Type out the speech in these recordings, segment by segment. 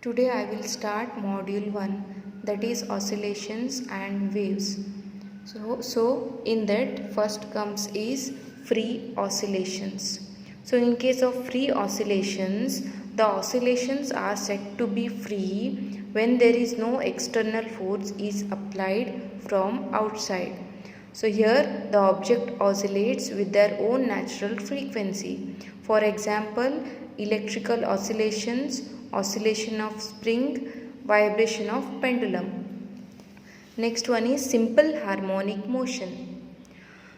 Today I will start module 1, that is oscillations and waves. So in that first comes is free oscillations. So in case of free oscillations, the oscillations are said to be free when there is no external force is applied from outside. So here the object oscillates with their own natural frequency. For example, electrical oscillations, oscillation of spring, vibration of pendulum. Next one is simple harmonic motion.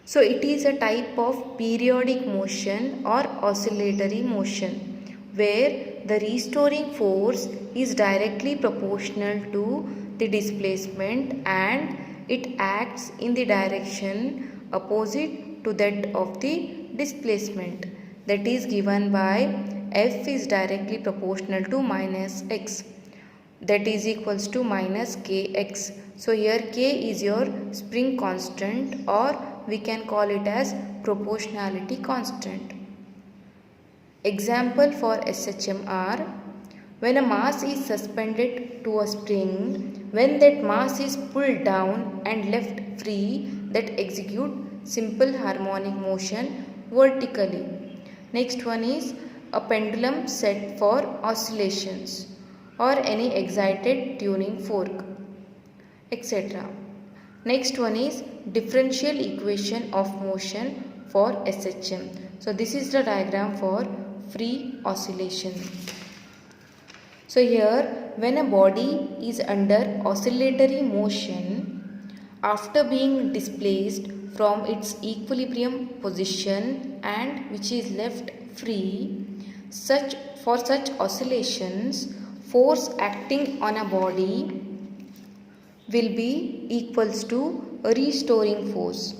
So it is a type of periodic motion or oscillatory motion where the restoring force is directly proportional to the displacement and it acts in the direction opposite to that of the displacement, that is given by F is directly proportional to minus x, that is equals to minus kx. So here k is your spring constant, or we can call it as proportionality constant. Example for SHM are: when a mass is suspended to a spring, when that mass is pulled down and left free, that execute simple harmonic motion vertically. Next one is a pendulum set for oscillations or any excited tuning fork, etc. Next one is differential equation of motion for SHM. So this is the diagram for free oscillation. So here when a body is under oscillatory motion, after being displaced from its equilibrium position and which is left free, for such oscillations, force acting on a body will be equals to a restoring force,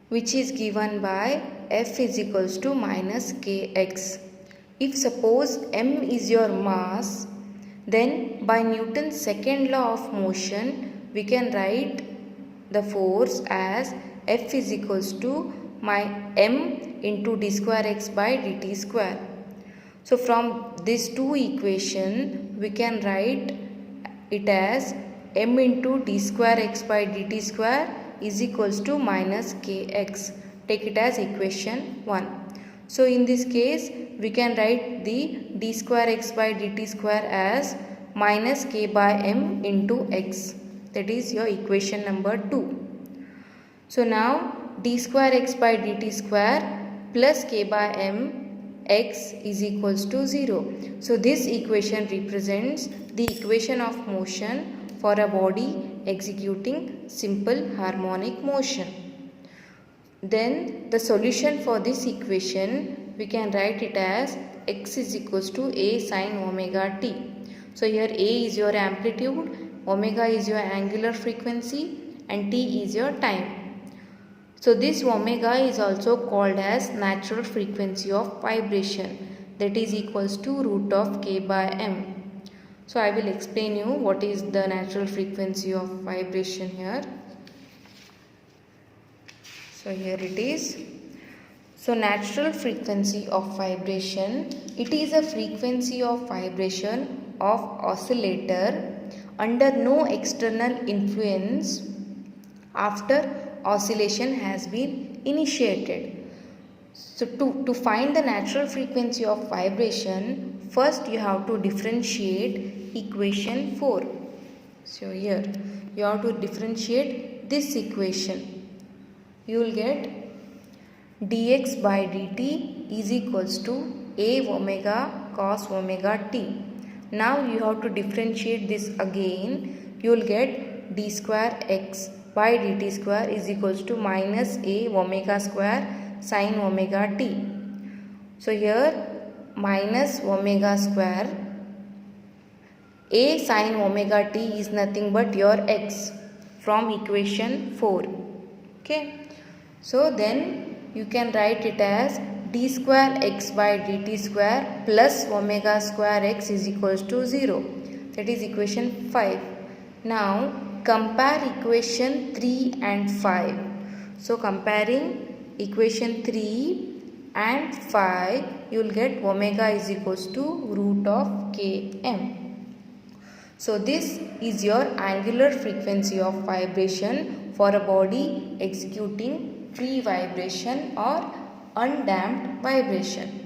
which is given by F is equals to minus kx. If suppose m is your mass, then by Newton's second law of motion, we can write the force as F is equals to m into d square x by dt square. So from these two equations, we can write it as m into d square x by dt square is equals to minus kx. Take it as equation 1. So in this case, we can write the d square x by dt square as minus k by m into x. That is your equation number 2. So now d square x by dt square plus k by m x is equals to 0. So this equation represents the equation of motion for a body executing simple harmonic motion. Then the solution for this equation, we can write it as x is equals to a sin omega t. So here a is your amplitude, omega is your angular frequency and t is your time. So this omega is also called as natural frequency of vibration, that is equals to root of k by m. So I will explain you what is the natural frequency of vibration here. So here it is. So natural frequency of vibration, it is a frequency of vibration of oscillator under no external influence after oscillation has been initiated. So to find the natural frequency of vibration, first you have to differentiate equation 4. So here you have to differentiate this equation. You will get dx by dt is equals to a omega cos omega t. Now you have to differentiate this again. You will get d square x by dt square is equals to minus a omega square sin omega t. So here minus omega square, a sin omega t is nothing but your x from equation 4. Okay. So then you can write it as d square x by dt square plus omega square x is equals to 0. That is equation 5. Now compare equation 3 and 5. So comparing equation 3 and 5, you will get omega is equals to root of km. So this is your angular frequency of vibration for a body executing free vibration or undamped vibration.